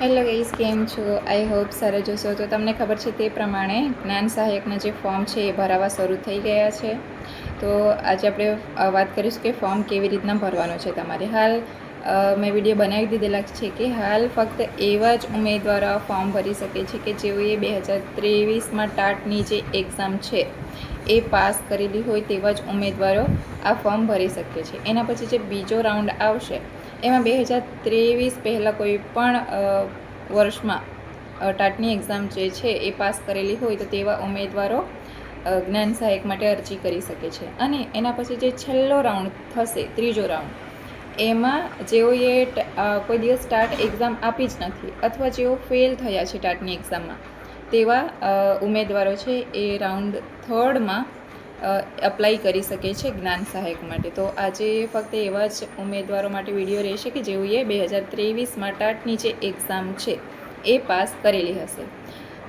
Hello guys, કેમ છો? I hope સારા જશો. તો તમને ખબર છે તે પ્રમાણે જ્ઞાન સહાયકના જે ફોર્મ છે એ ભરાવા શરૂ થઈ ગયા છે. તો આજે આપણે વાત કરીશું કે ફોર્મ કેવી રીતના ભરવાનું છે તમારે. હાલ મેં વિડીયો બનાવી દીધેલા છે કે હાલ ફક્ત એવા જ ઉમેદવારો ફોર્મ ભરી શકે છે કે જેઓએ 2023માં ટાટની જે એક્ઝામ છે એ પાસ કરેલી હોય તેવા જ ઉમેદવારો આ ફોર્મ ભરી શકે છે. એના પછી જે બીજો રાઉન્ડ આવશે એમાં 2023 પહેલાં કોઈ પણ વર્ષમાં ટાટની એક્ઝામ જે છે એ પાસ કરેલી હોય તો તેવા ઉમેદવારો જ્ઞાન સહાયક માટે અરજી કરી શકે છે. અને એના પછી જે છેલ્લો રાઉન્ડ થશે, ત્રીજો રાઉન્ડ, એમાં જેઓએ કોઈ દિવસ ટાટ એક્ઝામ આપી જ નથી અથવા જેઓ ફેલ થયા છે ટાટની એક્ઝામમાં તેવા ઉમેદવારો છે એ રાઉન્ડ થર્ડમાં અપ્લાય કરી શકે છે જ્ઞાન સહાયક માટે. તો આજે ફક્ત એવા જ ઉમેદવારો માટે વિડીયો રહેશે કે જેઓએ 2023માં ટાટની જે એક્ઝામ છે એ પાસ કરેલી હશે.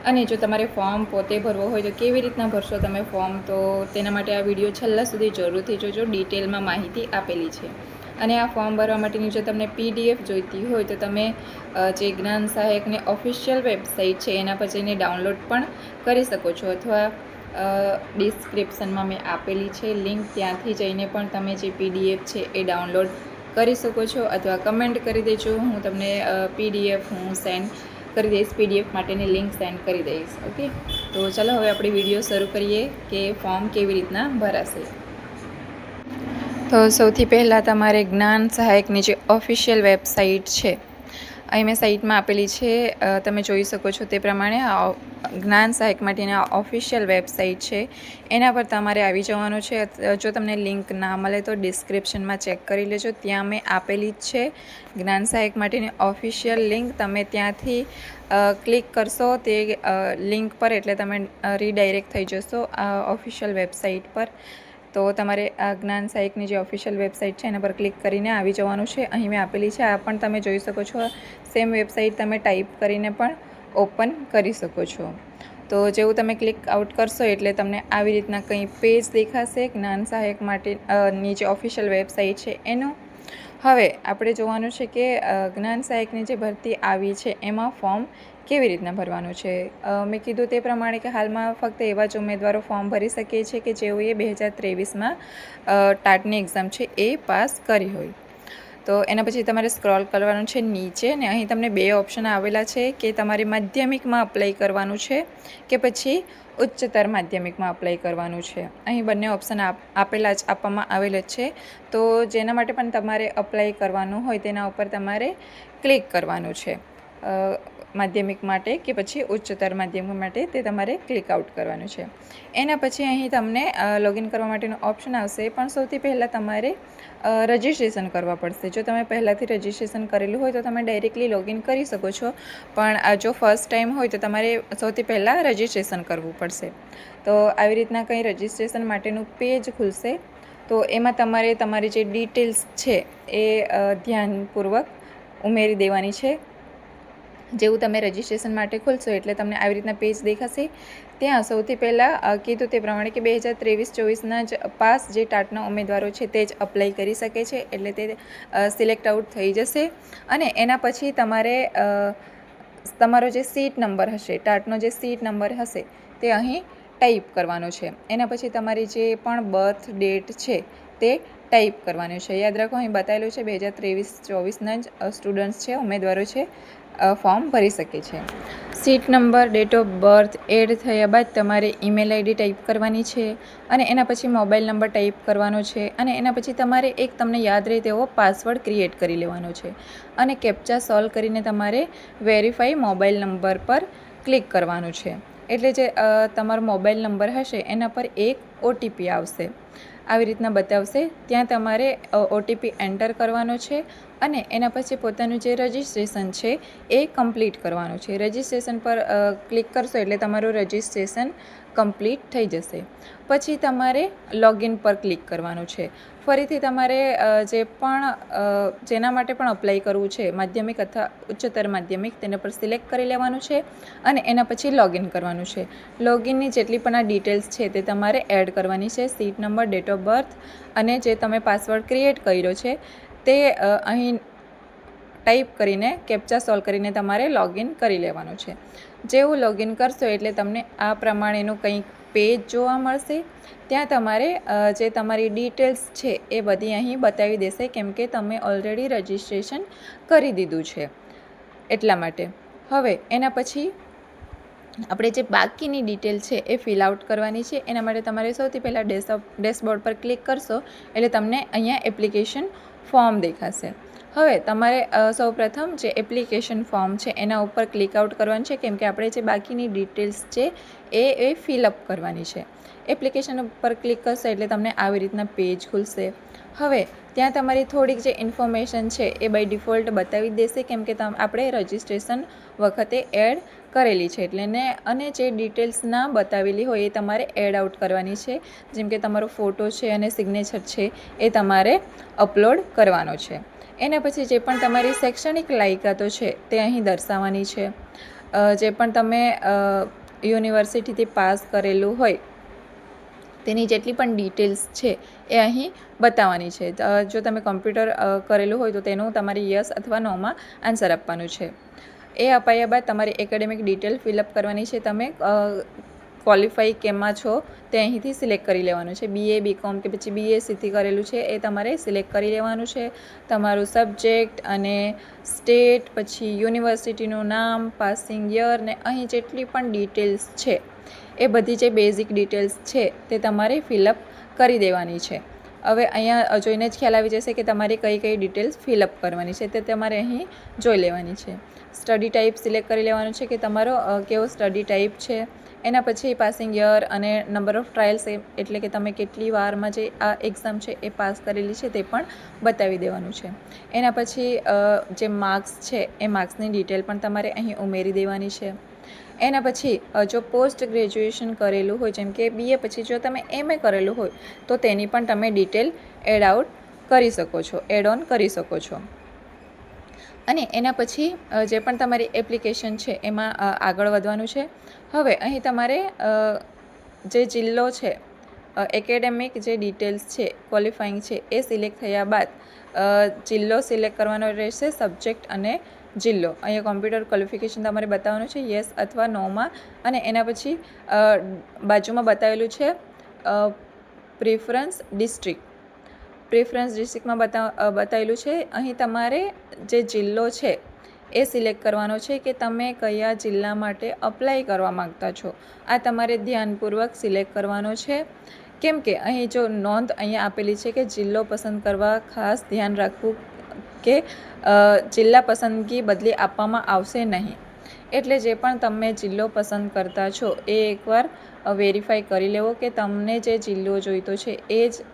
અને જો તમારે ફોર્મ પોતે ભરવો હોય તો કેવી રીતના ભરશો તમે ફોર્મ, તો તેના માટે આ વિડીયો છેલ્લા સુધી જરૂરથી જોજો. ડિટેલમાં માહિતી આપેલી છે. અને આ ફોર્મ ભરવા માટેની જો તમને PDF જોઈતી હોય તો તમે જે જ્ઞાન સહાયકની ઓફિશિયલ વેબસાઇટ છે એના પર જઈને ડાઉનલોડ પણ કરી શકો છો, અથવા ડિસ્ક્રિપ્શનમાં મેં આપેલી છે લિંક, ત્યાંથી જઈને પણ તમે જે PDF છે એ ડાઉનલોડ કરી શકો છો, અથવા કમેન્ટ કરી દેજો. હું તમને PDF સેન્ડ કરી દઈશ, PDF માટેની લિંક સેન્ડ કરી દઈશ. ઓકે, તો ચાલો હવે આપણે વિડીયો શરૂ કરીએ કે ફોર્મ કેવી રીતના ભરાશે. તો સૌથી પહેલાં તમારે જ્ઞાન સહાયકની જે ઓફિશિયલ વેબસાઇટ છે અહીં મેં સાઇટમાં આપેલી છે, તમે જોઈ શકો છો તે પ્રમાણે જ્ઞાન સહાયક માટેની આ ઓફિશિયલ વેબસાઇટ છે. એના પર તમારે આવી જવાનું છે. જો તમને લિંક ના મળે તો ડિસ્ક્રિપ્શનમાં ચેક કરી લેજો, ત્યાં મેં આપેલી જ છે જ્ઞાન સહાયક માટેની ઓફિશિયલ લિંક. તમે ત્યાંથી ક્લિક કરશો તે લિંક પર એટલે તમે રીડાયરેક્ટ થઈ જશો આ ઓફિશિયલ વેબસાઇટ પર. તો તમારે આ જ્ઞાન સહાયકની જે ઓફિશિયલ વેબસાઇટ છે એના પર ક્લિક કરીને આવી જવાનું છે. અહીં મેં આપેલી છે, આ પણ તમે જોઈ શકો છો. સેમ વેબસાઇટ તમે ટાઈપ કરીને પણ ઓપન કરી શકો છો. તો જેવું તમે ક્લિક આઉટ કરશો એટલે તમને આવી રીતના કંઈ પેજ દેખાશે જ્ઞાન સહાયક માટેની જે ઓફિશિયલ વેબસાઇટ છે એનું. હવે આપણે જોવાનું છે કે જ્ઞાન સહાયકની જે ભરતી આવી છે એમાં ફોર્મ કેવી રીતના ભરવાનું છે. મેં કીધું તે પ્રમાણે કે હાલમાં ફક્ત એવા જ ઉમેદવારો ફોર્મ ભરી શકે છે કે જેઓએ 2023માં ટાટની એક્ઝામ છે એ પાસ કરી હોય. તો એના પછી તમારે સ્ક્રોલ કરવાનું છે નીચે, ને અહીં તમને બે ઓપ્શન આવેલા છે કે તમારે માધ્યમિકમાં અપ્લાય કરવાનું છે કે પછી ઉચ્ચતર માધ્યમિકમાં અપ્લાય કરવાનું છે. અહીં બંને ઓપ્શન આપવામાં આવેલા છે. તો જેના માટે પણ તમારે અપ્લાય કરવાનું હોય તેના ઉપર તમારે ક્લિક કરવાનું છે. માધ્યમિક માટે કે પછી ઉચ્ચતર માધ્યમિક માટે તે તમારે ક્લિક આઉટ કરવાનું છે. એના પછી અહીં તમને લોગિન કરવા માટેનો ઓપ્શન આવશે, પણ સૌથી પહેલાં તમારે રજિસ્ટ્રેશન કરવા પડશે. જો તમે પહેલાંથી રજિસ્ટ્રેશન કરેલું હોય તો તમે ડાયરેક્ટલી લોગિન કરી શકો છો, પણ જો ફર્સ્ટ ટાઈમ હોય તો તમારે સૌથી પહેલાં રજિસ્ટ્રેશન કરવું પડશે. તો આવી રીતના કંઈ રજિસ્ટ્રેશન માટેનું પેજ ખુલશે. તો એમાં તમારે તમારી જે ડિટેલ્સ છે એ ધ્યાનપૂર્વક ઉમેરી દેવાની છે. જેવું તમે રજિસ્ટ્રેશન માટે ખોલશો એટલે તમને આવી રીતના પેજ દેખાશે. ત્યાં સૌથી પહેલાં કીધું તે પ્રમાણે કે 2023-24ના જ પાસ જે ટાટના ઉમેદવારો છે તે જ અપ્લાય કરી શકે છે, એટલે તે સિલેક્ટ આઉટ થઈ જશે. અને એના પછી તમારે તમારો જે સીટ નંબર હશે, ટાટનો જે સીટ નંબર હશે તે અહીં ટાઈપ કરવાનો છે. એના પછી તમારી જે પણ બર્થ ડેટ છે તે ટાઈપ કરવાનું છે. યાદ રાખો, અહીં બતાવેલું છે 2023-24ના જ સ્ટુડન્ટ્સ છે, ઉમેદવારો છે, ફોર્મ ભરી શકે છે. Seat number, date of birth add થયા બાદ તમારે ઈમેલ આઈડી ટાઈપ કરવાની છે, અને એના પછી મોબાઈલ નંબર ટાઈપ કરવાનો છે, અને એના પછી તમારે એક તમને યાદ રહે તેવો પાસવર્ડ ક્રિએટ કરી લેવાનો છે, અને કેપ્ચા સોલ્વ કરીને તમારે વેરીફાઈ મોબાઈલ નંબર પર ક્લિક કરવાનું છે. એટલે જે તમારો મોબાઈલ નંબર હશે એના પર એક OTP આવશે, આવી રીતના બતાવશે. ત્યાં તમારે OTP એન્ટર કરવાનો છે, અને એના પછી પોતાનું જે રજિસ્ટ્રેશન છે એ કમ્પ્લીટ કરવાનું છે. રજિસ્ટ્રેશન પર ક્લિક કરશો એટલે તમારું રજિસ્ટ્રેશન કમ્પ્લીટ થઈ જશે. પછી તમારે લોગિન પર ક્લિક કરવાનું છે. ફરીથી તમારે જે પણ જેના માટે પણ અપ્લાય કરવું છે, માધ્યમિક અથવા ઉચ્ચતર માધ્યમિક, તેના પર સિલેક્ટ કરી લેવાનું છે, અને એના પછી લોગિન કરવાનું છે. લોગિનની જેટલી પણ આ ડિટેલ્સ છે તે તમારે એડ કરવાની છે. Seat number, date of birth અને જે તમે પાસવર્ડ ક્રિએટ કર્યો છે તે અહીં ટાઈપ કરીને કેપ્ચા સોલ્વ કરીને તમારે લોગિન કરી લેવાનું છે. જેવું લોગિન કરશો એટલે તમને આ પ્રમાણેનું કંઈક પેજ જોવા મળશે. ત્યાં તમારે જે તમારી ડિટેલ્સ છે એ બધી અહીં બતાવી દેશે, કેમ કે તમે ઓલરેડી રજિસ્ટ્રેશન કરી દીધું છે એટલા માટે. હવે એના પછી આપણે જે બાકીની ડિટેલ છે એ ફિલ આઉટ કરવાની છે. એના માટે તમારે સૌથી પહેલાં ડેશબોર્ડ પર ક્લિક કરશો એટલે તમને અહીંયા એપ્લિકેશન ફોર્મ દેખાશે. હવે તમારે સૌપ્રથમ જે એપ્લિકેશન ફોર્મ છે એના ઉપર ક્લિક આઉટ કરવાનું છે, કેમ કે આપણે જે બાકીની ડિટેલ્સ છે એ ફિલઅપ કરવાની છે. એપ્લિકેશન ઉપર ક્લિક કરશો એટલે તમને આવી રીતના પેજ ખુલશે. હવે ત્યાં તમારી થોડીક જે ઇન્ફોર્મેશન છે એ બાય ડિફોલ્ટ બતાવી દેશે, કેમ કે આપણે રજિસ્ટ્રેશન વખતે એડ કરેલી છે એટલે ને. અને જે ડિટેલ્સ ના બતાવેલી હોય એ તમારે એડ આઉટ કરવાની છે, જેમ કે તમારો ફોટો છે અને સિગ્નેચર છે એ તમારે અપલોડ કરવાનો છે. એના પછી જે પણ તમારી શૈક્ષણિક લાયકાતો છે તે અહીં દર્શાવવાની છે. જે પણ તમે યુનિવર્સિટીથી પાસ કરેલું હોય તેની જેટલી પણ ડિટેલ્સ છે એ અહીં બતાવવાની છે. જો તમે કોમ્પ્યુટર કરેલું હોય તો તેનું તમારે યસ અથવા નોમાં આન્સર આપવાનું છે. એ અપાયા બાદ તમારી એકેડેમિક ડિટેલ ફિલઅપ કરવાની છે. તમે ક્વોલિફાઈ કેમાં છો તે અહીંથી સિલેક્ટ કરી લેવાનું છે. BA BCom કે પછી BScથી કરેલું છે એ તમારે સિલેક્ટ કરી લેવાનું છે. તમારું સબ્જેક્ટ અને સ્ટેટ, પછી યુનિવર્સિટીનું નામ, પાસિંગ યર ને અહીં જેટલી પણ ડિટેલ્સ છે એ બધી જે બેઝિક ડિટેલ્સ છે તે તમારે ફિલઅપ કરી દેવાની છે. હવે અહીંયા જોઈને જ ખ્યાલ આવી જશે કે તમારે કઈ કઈ ડિટેલ્સ ફિલઅપ કરવાની છે તે તમારે અહીં જોઈ લેવાની છે. સ્ટડી ટાઈપ સિલેક્ટ કરી લેવાનું છે કે તમારો કેવો સ્ટડી ટાઈપ છે. એના પછી પાસિંગ યર અને નંબર ઓફ ટ્રાયલ્સ, એટલે કે તમે કેટલી વારમાં જે આ એક્ઝામ છે એ પાસ કરેલી છે તે પણ બતાવી દેવાનું છે. એના પછી જે માર્ક્સ છે એ માર્ક્સની ડિટેલ પણ તમારે અહીં ઉમેરી દેવાની છે. એના પછી જો પોસ્ટ ગ્રેજ્યુએશન કરેલું હોય, જેમ કે BA પછી જો તમે MA કરેલું હોય તો તેની પણ તમે ડિટેલ એડ આઉટ કરી શકો છો, એડ ઓન કરી શકો છો. અને એના પછી જે પણ તમારી એપ્લિકેશન છે એમાં આગળ વધવાનું છે. હવે અહીં તમારે જે જિલ્લો છે, એકેડેમિક જે ડિટેલ્સ છે, ક્વોલિફાઈંગ છે એ સિલેક્ટ થયા બાદ જિલ્લો સિલેક્ટ કરવાનો રહેશે, સબ્જેક્ટ અને જિલ્લો. અહીંયા કોમ્પ્યુટર ક્વોલિફિકેશન તમારે બતાવવાનું છે, યસ અથવા નોમાં. અને એના પછી બાજુમાં બતાવેલું છે પ્રિફરન્સ ડિસ્ટ્રિક્ટ. પ્રિફરન્સ ડિસ્ટ્રિક્ટમાં બતાવેલું છે. અહીં તમારે જે જિલ્લો છે એ સિલેક્ટ કરવાનો છે કે તમે કયા જિલ્લા માટે અપ્લાય કરવા માગતા છો. આ તમારે ધ્યાનપૂર્વક સિલેક્ટ કરવાનો છે, કેમ કે અહીં જો નોંધ અહીંયા આપેલી છે કે જિલ્લો પસંદ કરવા ખાસ ધ્યાન રાખવું કે જિલ્લા પસંદગી બદલી આપવામાં આવશે નહીં. એટલે જે પણ તમે જિલ્લો પસંદ કરતા છો એ એકવાર વેરીફાઈ કરી લેવો કે તમને જે જિલ્લો જોઈતો છે એ જ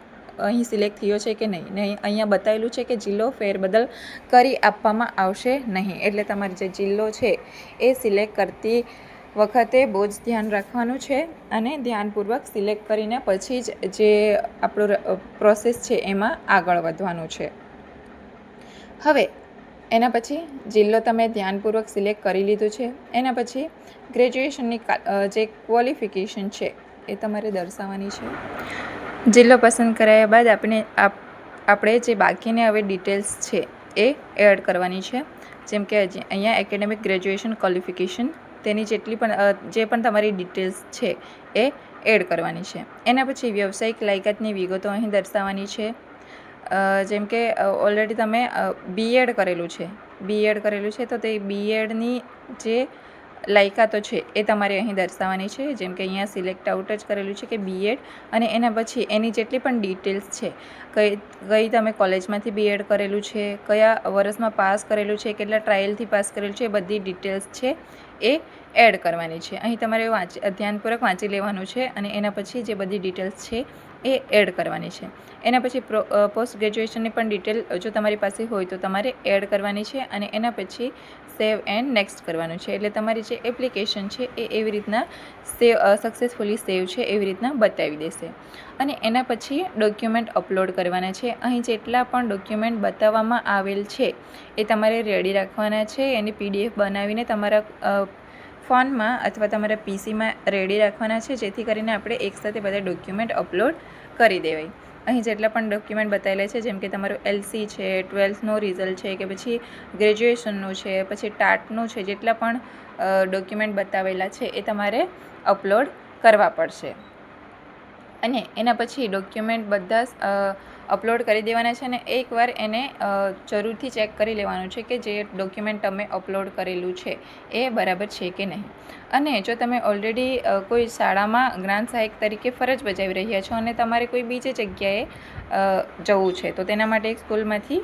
અહીં સિલેક્ટ થયો છે કે નહીં. અહીંયા બતાવેલું છે કે જિલ્લો ફેરબદલ કરી આપવામાં આવશે નહીં. એટલે તમારે જે જિલ્લો છે એ સિલેક્ટ કરતી વખતે બહુ જ ધ્યાન રાખવાનું છે અને ધ્યાનપૂર્વક સિલેક્ટ કરીને પછી જ જે આપણું પ્રોસેસ છે એમાં આગળ વધવાનું છે. હવે એના પછી જિલ્લો તમે ધ્યાનપૂર્વક સિલેક્ટ કરી લીધું છે. એના પછી ગ્રેજ્યુએશનની જે ક્વોલિફિકેશન છે એ તમારે દર્શાવવાની છે. જિલ્લો પસંદ કરાયા બાદ આપણે જે બાકીની હવે ડિટેલ્સ છે એ એડ કરવાની છે. જેમ કે અહીંયા એકેડેમિક ગ્રેજ્યુએશન ક્વોલિફિકેશન, તેની જેટલી પણ જે પણ તમારી ડિટેલ્સ છે એ એડ કરવાની છે. એના પછી વ્યવસાયિક લાયકાતની વિગતો અહીં દર્શાવવાની છે. જેમ કે ઓલરેડી તમે BEd કરેલું છે તો તે BEdની જે લાયકાતો છે એ તમારે અહીં દર્શાવવાની છે. જેમ કે અહીંયા સિલેક્ટ આઉટ જ કરેલું છે કે BEd, અને એના પછી એની જેટલી પણ ડિટેલ્સ છે, કઈ તમે કોલેજમાંથી BEd કરેલું છે, કયા વર્ષમાં પાસ કરેલું છે, કેટલા ટ્રાયલથી પાસ કરેલું છે, એ બધી ડિટેલ્સ છે એ એડ કરવાની છે. અહીં તમારે ધ્યાનપૂર્વક વાંચી લેવાનું છે અને એના પછી જે બધી ડિટેલ્સ છે એ એડ કરવાની છે. એના પછી પોસ્ટ ગ્રેજ્યુએશનની પણ ડિટેલ જો તમારી પાસે હોય તો તમારે એડ કરવાની છે અને એના પછી સેવ એન્ડ નેક્સ્ટ કરવાનું છે. એટલે તમારી જે એપ્લિકેશન છે એ એવી રીતના સક્સેસફુલી સેવ છે એવી રીતના બતાવી દેશે. અને એના પછી ડોક્યુમેન્ટ અપલોડ કરવાના છે. અહીં જેટલા પણ ડોક્યુમેન્ટ બતાવવામાં આવેલ છે એ તમારે રેડી રાખવાના છે. એની PDF બનાવીને તમારા ફોનમાં અથવા તમારા PCમાં રેડી રાખવાના છે, જેથી કરીને આપણે એકસાથે બધા ડોક્યુમેન્ટ અપલોડ કરી દેવાય. અહીં જેટલા પણ ડોક્યુમેન્ટ બતાવેલા છે, જેમ કે તમારું LC છે, 12થનું રિઝલ્ટ છે, કે પછી ગ્રેજ્યુએશનનું છે, પછી ટાટનું છે, જેટલા પણ ડોક્યુમેન્ટ બતાવેલા છે એ તમારે અપલોડ કરવા પડશે. અને એના પછી ડોક્યુમેન્ટ બધા અપલોડ કરી દેવાના છે અને એકવાર એને જરૂરથી ચેક કરી લેવાનું છે કે જે ડોક્યુમેન્ટ તમે અપલોડ કરેલું છે એ બરાબર છે કે નહીં. અને જો તમે ઓલરેડી કોઈ શાળામાં જ્ઞાન સહાયક તરીકે ફરજ બજાવી રહ્યા છો અને તમારે કોઈ બીજી જગ્યાએ જવું છે, તો તેના માટે એક સ્કૂલમાંથી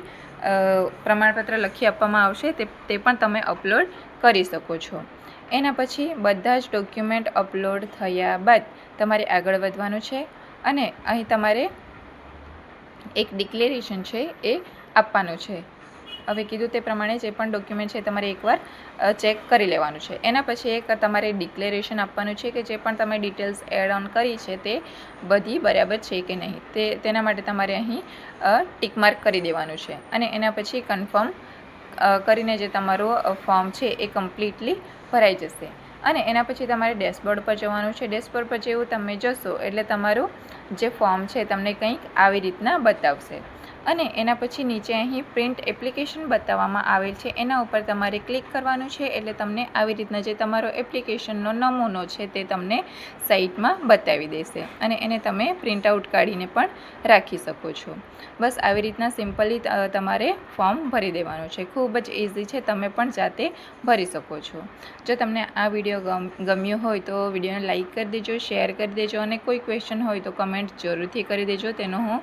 પ્રમાણપત્ર લખી આપવામાં આવશે, તે પણ તમે અપલોડ કરી શકો છો. એના પછી બધા જ ડોક્યુમેન્ટ અપલોડ થયા બાદ તમારે આગળ વધવાનું છે અને અહીં તમારે એક ડિક્લેરેશન છે એ આપવાનું છે. હવે કીધું તે પ્રમાણે જે પણ ડોક્યુમેન્ટ છે તમારે એકવાર ચેક કરી લેવાનું છે. એના પછી એક તમારે ડિક્લેરેશન આપવાનું છે કે જે પણ તમે ડિટેલ્સ એડ ઓન કરી છે તે બધી બરાબર છે કે નહીં, તેના માટે તમારે અહીં ટિક માર્ક કરી દેવાનું છે. અને એના પછી કન્ફર્મ કરીને જે તમારું ફોર્મ છે એ કમ્પ્લીટલી ભરાઈ જશે. અને એના પછી તમારે ડેશબોર્ડ પર જવાનું છે. ડેશબોર્ડ પર જેવું તમે જશો એટલે તમારું જે ફોર્મ છે તમને કંઈક આવી રીતના બતાવશે. અને એના પછી નીચે અહીં પ્રિન્ટ એપ્લિકેશન બતાવવામાં આવેલ છે, એના ઉપર તમારે ક્લિક કરવાનું છે એટલે તમને આવી રીતના જે તમારો એપ્લિકેશનનો નમૂનો છે તે તમને સાઇટમાં બતાવી દેશે અને એને તમે પ્રિન્ટ આઉટ કાઢીને પણ રાખી શકો છો. બસ આવી રીતના સિમ્પલી તમારે ફોર્મ ભરી દેવાનું છે. ખૂબ જ ઇઝી છે, તમે પણ જાતે ભરી શકો છો. જો તમને આ વિડીયો ગમ્યો હોય તો વિડીયોને લાઇક કરી દેજો, શેર કરી દેજો અને કોઈ ક્વેશ્ચન હોય તો કમેન્ટ જરૂરથી કરી દેજો, તેનો હું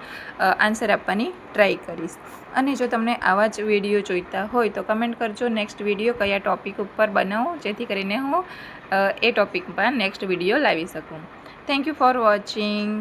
આન્સર આપવાની ટ્રાય કરીશ. અને જો તમને આવા જ વિડીયો જોઈતા હોય તો કમેન્ટ કરજો નેક્સ્ટ વિડીયો કયા ટૉપિક ઉપર બનાવું, જેથી કરીને હું એ ટૉપિક પર નેક્સ્ટ વિડીયો લાવી શકું. Thank you for watching.